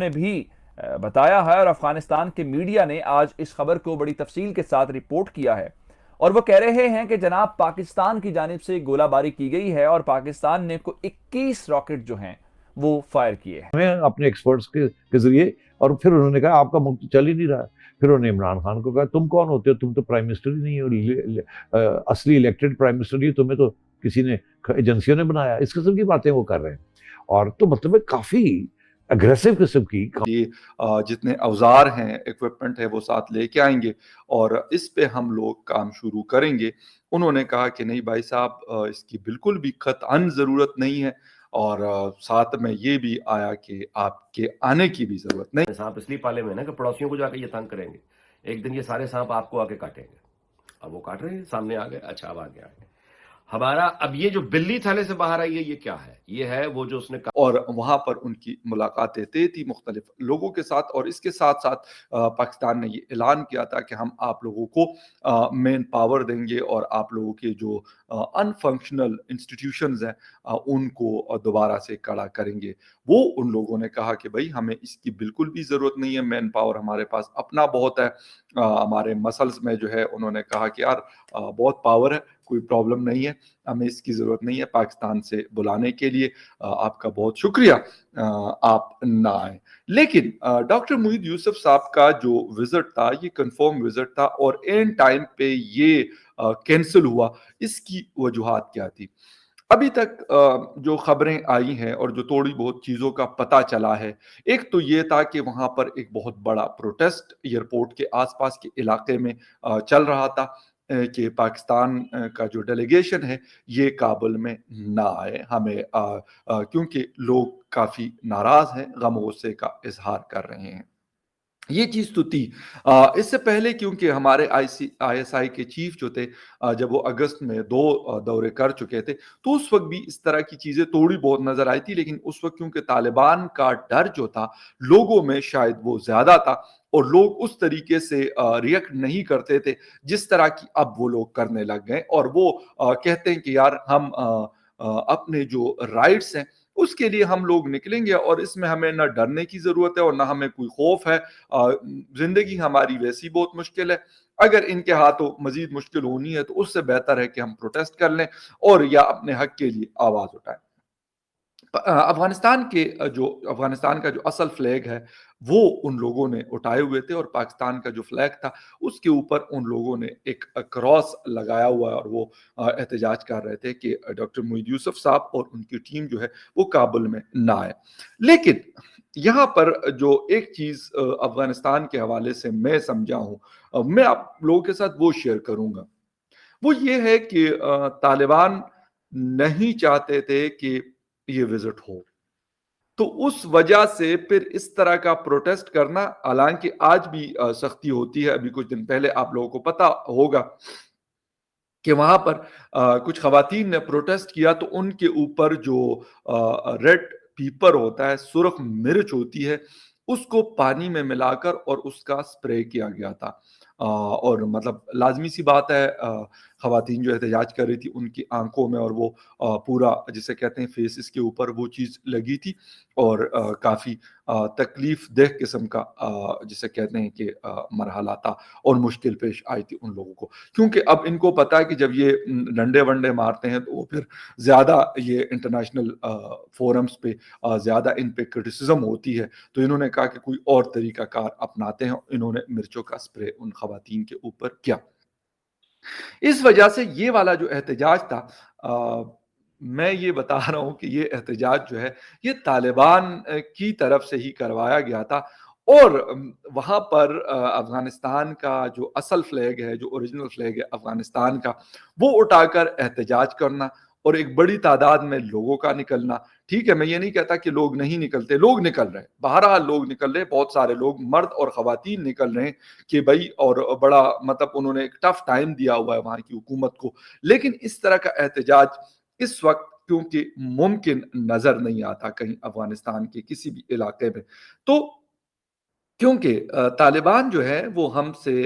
نے بھی بتایا ہے، اور افغانستان کے میڈیا نے آج اس خبر کو بڑی تفصیل کے ساتھ رپورٹ کیا ہے، اور وہ کہہ رہے ہیں کہ جناب پاکستان کی جانب سے گولہ باری کی گئی ہے اور پاکستان نے کو 21 راکٹ جو ہیں وہ فائر کیے ہیں اپنے ایکسپرٹس کے ذریعے. اور پھر انہوں نے کہا آپ کا ملک چل ہی نہیں رہا. پھر انہوں نے عمران خان کو کہا تم کون ہوتے ہو, تم تو پرائم منسٹر ہی نہیں ہو, اصلی الیکٹڈ پرائم منسٹر ہی, تمہیں تو کسی نے ایجنسیوں نے بنایا. اس قسم کی باتیں وہ کر رہے ہیں, اور تو مطلب کافی اگریسو قسم کی. جتنے اوزار ہیں, ایکوپمنٹ ہے, وہ ساتھ لے کے آئیں گے اور اس پہ ہم لوگ کام شروع کریں گے. انہوں نے کہا کہ نہیں بھائی صاحب, اس کی بالکل بھی قطعاً ضرورت نہیں ہے, اور ساتھ میں یہ بھی آیا کہ آپ کے آنے کی بھی ضرورت نہیں. سانپ اس لیے پالے میں نا کہ پڑوسیوں کو جا کے یہ تنگ کریں گے, ایک دن یہ سارے سانپ آپ کو آ کے کاٹیں گے. اب وہ کاٹ رہے ہیں, سامنے آ گئے, اچھا اب آگے آگے ہمارا. اب یہ جو بلی تھالے سے باہر آئی ہے, یہ کیا ہے؟ یہ ہے وہ جو اس نے اور وہاں پر ان کی ملاقاتیں طے تھی مختلف لوگوں کے ساتھ, اور اس کے ساتھ ساتھ پاکستان نے یہ اعلان کیا تھا کہ ہم آپ لوگوں کو مین پاور دیں گے, اور آپ لوگوں کے جو ان فنکشنل انسٹیٹیوشنز ہیں ان کو دوبارہ سے کھڑا کریں گے. وہ ان لوگوں نے کہا کہ بھائی ہمیں اس کی بالکل بھی ضرورت نہیں ہے, مین پاور ہمارے پاس اپنا بہت ہے. ہمارے مسلز میں جو ہے انہوں نے کہا کہ یار بہت پاور ہے, کوئی پرابلم نہیں ہے, ہمیں اس کی ضرورت نہیں ہے. پاکستان سے بلانے کے لیے آپ کا بہت شکریہ, آپ نہ آئیں. لیکن ڈاکٹر محیط یوسف صاحب کا جو وزٹ تھا یہ کنفرم وزٹ تھا, اور اینڈ ٹائم پہ یہ کینسل ہوا. اس کی وجوہات کیا تھی؟ ابھی تک جو خبریں آئی ہیں اور جو تھوڑی بہت چیزوں کا پتہ چلا ہے, ایک تو یہ تھا کہ وہاں پر ایک بہت بڑا پروٹیسٹ ایئرپورٹ کے آس پاس کے علاقے میں چل رہا تھا کہ پاکستان کا جو ڈیلیگیشن ہے یہ کابل میں نہ آئے ہمیں, کیونکہ لوگ کافی ناراض ہیں, غم و غصے کا اظہار کر رہے ہیں. یہ چیز تو تھی. اس سے پہلے کیونکہ ہمارے آئی ایس آئی کے چیف جو تھے, جب وہ اگست میں 2 دورے کر چکے تھے, تو اس وقت بھی اس طرح کی چیزیں تھوڑی بہت نظر آئی تھی. لیکن اس وقت کیونکہ طالبان کا ڈر جو تھا لوگوں میں شاید وہ زیادہ تھا, اور لوگ اس طریقے سے ریئیکٹ نہیں کرتے تھے جس طرح کی اب وہ لوگ کرنے لگ گئے, اور وہ کہتے ہیں کہ یار ہم اپنے جو رائٹس ہیں اس کے لیے ہم لوگ نکلیں گے, اور اس میں ہمیں نہ ڈرنے کی ضرورت ہے اور نہ ہمیں کوئی خوف ہے. زندگی ہماری ویسی بہت مشکل ہے, اگر ان کے ہاتھوں مزید مشکل ہونی ہے تو اس سے بہتر ہے کہ ہم پروٹیسٹ کر لیں اور یا اپنے حق کے لیے آواز اٹھائیں. افغانستان کا جو اصل فلیگ ہے وہ ان لوگوں نے اٹھائے ہوئے تھے, اور پاکستان کا جو فلیگ تھا اس کے اوپر ان لوگوں نے ایک کراس لگایا ہوا ہے, اور وہ احتجاج کر رہے تھے کہ ڈاکٹر محیط یوسف صاحب اور ان کی ٹیم جو ہے وہ کابل میں نہ آئے. لیکن یہاں پر جو ایک چیز افغانستان کے حوالے سے میں سمجھا ہوں, میں آپ لوگوں کے ساتھ وہ شیئر کروں گا, وہ یہ ہے کہ طالبان نہیں چاہتے تھے کہ یہ وزٹ ہو, تو اس وجہ سے پھر اس طرح کا پروٹیسٹ کرنا, حالانکہ آج بھی سختی ہوتی ہے. ابھی کچھ دن پہلے آپ لوگوں کو پتا ہوگا کہ وہاں پر کچھ خواتین نے پروٹیسٹ کیا, تو ان کے اوپر جو ریڈ پیپر ہوتا ہے, سرخ مرچ ہوتی ہے, اس کو پانی میں ملا کر اور اس کا سپرے کیا گیا تھا. اور مطلب لازمی سی بات ہے, خواتین جو احتجاج کر رہی تھی ان کی آنکھوں میں اور وہ پورا جسے کہتے ہیں فیسز کے اوپر وہ چیز لگی تھی, اور کافی تکلیف دہ قسم کا جسے کہتے ہیں کہ مرحلہ تھا, اور مشکل پیش آئی تھی ان لوگوں کو, کیونکہ اب ان کو پتا ہے کہ جب یہ ڈنڈے ونڈے مارتے ہیں تو وہ پھر زیادہ یہ انٹرنیشنل فورمز پہ زیادہ ان پہ کرٹیسزم ہوتی ہے. تو انہوں نے کہا کہ کوئی اور طریقہ کار اپناتے ہیں, انہوں نے مرچوں کا سپرے ان خواتین کے اوپر کیا. اس وجہ سے یہ والا جو احتجاج تھا, میں یہ بتا رہا ہوں کہ یہ احتجاج جو ہے یہ طالبان کی طرف سے ہی کروایا گیا تھا, اور وہاں پر افغانستان کا جو اصل فلیگ ہے, جو اوریجنل فلیگ ہے افغانستان کا, وہ اٹھا کر احتجاج کرنا اور ایک بڑی تعداد میں لوگوں کا نکلنا. ٹھیک ہے, میں یہ نہیں کہتا کہ لوگ نہیں نکلتے, لوگ نکل رہے ہیں, بہرحال لوگ نکل رہے, بہت سارے لوگ مرد اور خواتین نکل رہے ہیں کہ بھائی, اور بڑا مطلب انہوں نے ایک ٹف ٹائم دیا ہوا ہے وہاں کی حکومت کو. لیکن اس طرح کا احتجاج اس وقت کیونکہ ممکن نظر نہیں آتا کہیں افغانستان کے کسی بھی علاقے میں, تو کیونکہ طالبان جو ہے وہ ہم سے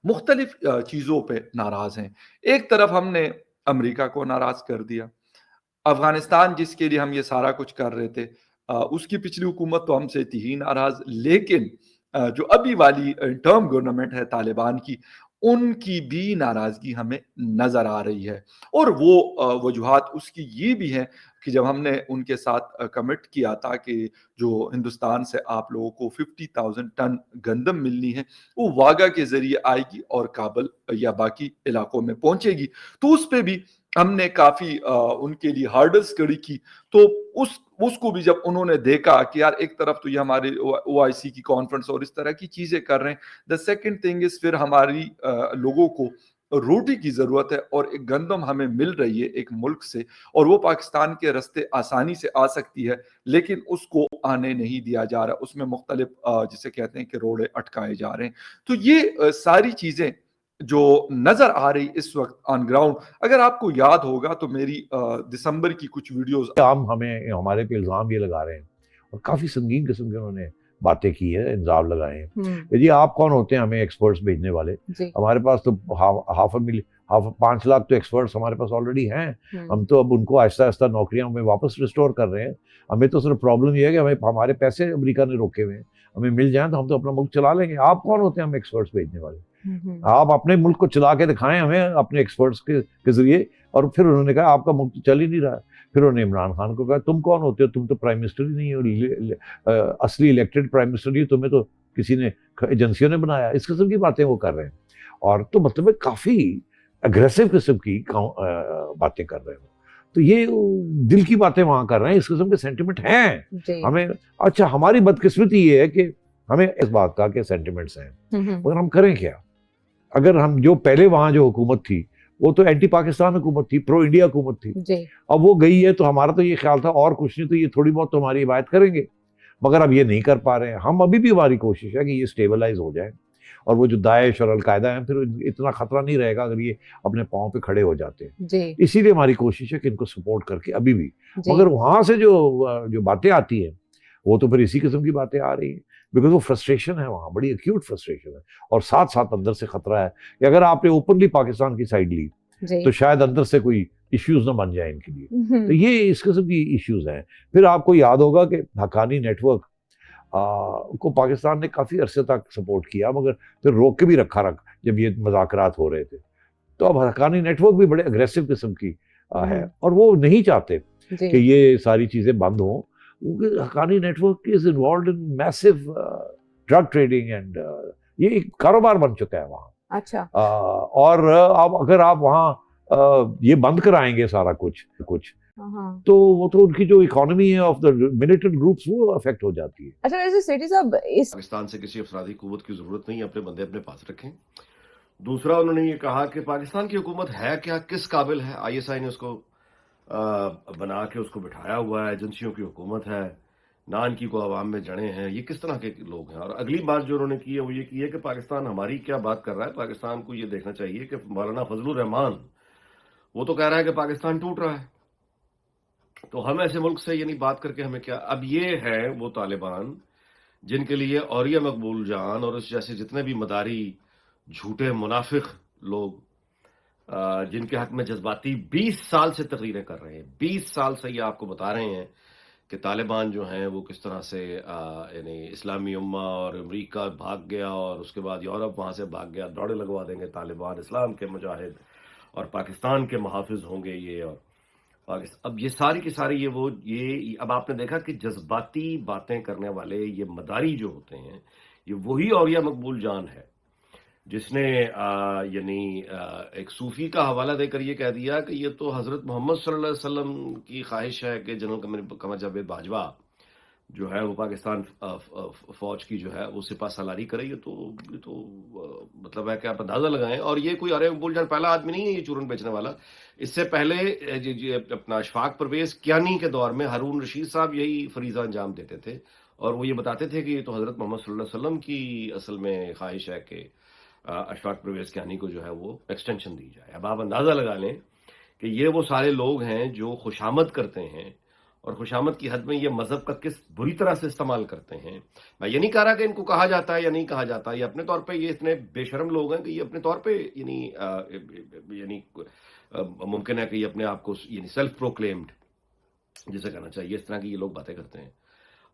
مختلف چیزوں پہ ناراض ہیں. ایک طرف ہم نے امریکہ کو ناراض کر دیا, افغانستان جس کے لیے ہم یہ سارا کچھ کر رہے تھے اس کی پچھلی حکومت تو ہم سے تھی ہی ناراض، لیکن جو ابھی والی ٹرم گورنمنٹ ہے طالبان کی، ان کی بھی ناراضگی ہمیں نظر آ رہی ہے، اور وہ وجوہات اس کی یہ بھی ہیں کہ جب ہم نے ان کے ساتھ کمٹ کیا تھا کہ جو ہندوستان سے آپ لوگوں کو 50,000 ٹن گندم ملنی ہے وہ واگا کے ذریعے آئے گی اور کابل یا باقی علاقوں میں پہنچے گی، تو اس پہ بھی ہم نے کافی ان کے لیے ہارڈلز کھڑی کی. تو اس کو بھی جب انہوں نے دیکھا کہ یار ایک طرف تو یہ ہمارے او آئی سی کی کانفرنس اور اس طرح کی چیزیں کر رہے ہیں، دا سیکنڈ تھنگ از پھر ہماری لوگوں کو روٹی کی ضرورت ہے اور ایک گندم ہمیں مل رہی ہے ایک ملک سے اور وہ پاکستان کے رستے آسانی سے آ سکتی ہے، لیکن اس کو آنے نہیں دیا جا رہا، اس میں مختلف جسے کہتے ہیں کہ روڑے اٹکائے جا رہے ہیں. تو یہ ساری چیزیں جو نظر آ رہی اس وقت آن گراؤنڈ، اگر آپ کو یاد ہوگا تو میری دسمبر کی کچھ ویڈیوز ہمارے پہ الزام یہ لگا رہے ہیں اور کافی سنگین قسم کے انہوں نے باتیں کی ہے، الزام لگائے ہیں. جی آپ کون ہوتے ہیں ہمیں ایکسپرٹس بھیجنے والے؟ ہمارے پاس تو 5 لاکھ تو ایکسپرٹس ہمارے پاس آلریڈی ہیں. ہم تو اب ان کو آہستہ آہستہ نوکریاں میں واپس ریسٹور کر رہے ہیں. ہمیں تو صرف پرابلم یہ ہے کہ ہمارے پیسے امریکہ نے روکے ہوئے ہیں، ہمیں مل جائیں تو ہم تو اپنا ملک چلا لیں گے. آپ کون ہوتے ہیں ہم ایکسپرٹس بھیجنے والے؟ آپ اپنے ملک کو چلا کے دکھائیں ہمیں اپنے ایکسپرٹس کے ذریعے. اور پھر انہوں نے کہا آپ کا ملک تو چل ہی نہیں رہا. پھر انہوں نے عمران خان کو کہا تم کون ہوتے ہو، تم تو پرائم منسٹر ہی نہیں ہو، اصلی الیکٹڈ پرائم منسٹر نہیں، تمہیں تو کسی نے ایجنسیوں نے بنایا. اس قسم کی باتیں وہ کر رہے ہیں اور تو مطلب کافی اگریسو قسم کی باتیں کر رہے ہیں. تو یہ دل کی باتیں وہاں کر رہے ہیں، اس قسم کے سینٹیمنٹ ہیں ہمیں. اچھا ہماری بدقسمتی یہ ہے کہ ہمیں اس بات کا کہ سینٹیمنٹس ہیں، مگر ہم کریں کیا؟ اگر ہم جو پہلے وہاں جو حکومت تھی وہ تو اینٹی پاکستان حکومت تھی، پرو انڈیا حکومت تھی. اب وہ گئی ہے تو ہمارا تو یہ خیال تھا اور کچھ نہیں تو یہ تھوڑی بہت تو ہماری حمایت کریں گے، مگر اب یہ نہیں کر پا رہے ہیں. ہم ابھی بھی ہماری کوشش ہے کہ یہ اسٹیبلائز ہو جائے اور وہ جو داعش اور القاعدہ ہیں پھر اتنا خطرہ نہیں رہے گا اگر یہ اپنے پاؤں پہ کھڑے ہو جاتے ہیں. اسی لیے ہماری کوشش ہے کہ ان کو سپورٹ کر کے ابھی بھی. مگر وہاں سے جو باتیں آتی ہیں وہ تو پھر اسی قسم کی باتیں آ رہی ہیں، بیکاز وہ فرسٹریشن ہے وہاں، بڑی ایکیوٹ فرسٹریشن ہے. اور ساتھ ساتھ اندر سے خطرہ ہے کہ اگر آپ نے اوپنلی پاکستان کی سائڈ لی تو شاید اندر سے کوئی ایشوز نہ بن جائیں ان کے لیے. تو یہ اس قسم کی ایشوز ہیں. پھر آپ کو یاد ہوگا کہ حقانی نیٹ ورک کو پاکستان نے کافی عرصے تک سپورٹ کیا، مگر پھر روک کے بھی رکھا جب یہ مذاکرات ہو رہے تھے. تو اب حقانی نیٹ ورک بھی بڑے اگریسو قسم کی ہے اور وہ نہیں چاہتے کہ یہ ساری چیزیں بند ہوں. Haqqani network is involved in massive drug trading and یہ ایک کاروبار بن چکا ہے وہاں. اچھا اور اب اگر آپ وہاں یہ بند کرائیں گے سارا کچھ تو وہ تو ان کی جو اکانومی ہے آف دا ملیٹنٹ گروپس وہ افیکٹ ہو جاتی ہے. اچھا ویسے سیٹھی صاحب اس پاکستان سے کسی افرادی قوت کی ضرورت نہیں ہے، اپنے بندے اپنے پاس رکھیں. دوسرا انہوں نے یہ کہا کہ پاکستان کی حکومت ہے کیا، کس قابل ہے. آئی ایس آئی نے اس کو بنا کے اس کو بٹھایا ہوا ہے، ایجنسیوں کی حکومت ہے، نان کی کو عوام میں جڑے ہیں. یہ کس طرح کے لوگ ہیں؟ اور اگلی بات جو انہوں نے کی ہے وہ یہ کی ہے کہ پاکستان ہماری کیا بات کر رہا ہے. پاکستان کو یہ دیکھنا چاہیے کہ مولانا فضل الرحمان وہ تو کہہ رہا ہے کہ پاکستان ٹوٹ رہا ہے، تو ہم ایسے ملک سے یعنی بات کر کے ہمیں کیا. اب یہ ہے وہ طالبان جن کے لیے اوریہ مقبول جان اور اس جیسے جتنے بھی مداری جھوٹے منافق لوگ جن کے حق میں جذباتی 20 سال سے تقریریں کر رہے ہیں، 20 سال سے یہ آپ کو بتا رہے ہیں کہ طالبان جو ہیں وہ کس طرح سے یعنی اسلامی امہ اور امریکہ بھاگ گیا اور اس کے بعد یورپ وہاں سے بھاگ گیا، دوڑے لگوا دیں گے طالبان، اسلام کے مجاہد اور پاکستان کے محافظ ہوں گے یہ. اور اب یہ ساری کی ساری یہ اب آپ نے دیکھا کہ جذباتی باتیں کرنے والے یہ مداری جو ہوتے ہیں یہ وہی اولیاء مقبول جان ہے جس نے یعنی ایک صوفی کا حوالہ دے کر یہ کہہ دیا کہ یہ تو حضرت محمد صلی اللہ علیہ وسلم کی خواہش ہے کہ جنرل قمر جاوید باجوہ جو ہے وہ پاکستان فوج کی جو ہے وہ سپہ سالاری کرے. یہ تو مطلب ہے کہ آپ اندازہ لگائیں. اور یہ کوئی اولیاء مقبول جان پہلا آدمی نہیں ہے یہ چورن بیچنے والا. اس سے پہلے اپنا اشفاق پرویز کیانی کے دور میں ہارون رشید صاحب یہی فریضہ انجام دیتے تھے اور وہ یہ بتاتے تھے کہ یہ تو حضرت محمد صلی اللہ علیہ وسلم کی اصل میں خواہش ہے کہ اشفاق پرویز کیانی کو جو ہے وہ ایکسٹینشن دی جائے. اب آپ اندازہ لگا لیں کہ یہ وہ سارے لوگ ہیں جو خوشامد کرتے ہیں اور خوشامد کی حد میں یہ مذہب کا کس بری طرح سے استعمال کرتے ہیں. میں یہ نہیں کہہ رہا کہ ان کو کہا جاتا ہے یا نہیں کہا جاتا، یہ اپنے طور پہ یہ اتنے بے شرم لوگ ہیں کہ یہ اپنے طور پہ یعنی ممکن ہے کہ یہ اپنے آپ کو یعنی سیلف پروکلیمڈ جسے کہنا چاہیے اس طرح کی یہ لوگ باتیں کرتے ہیں.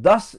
10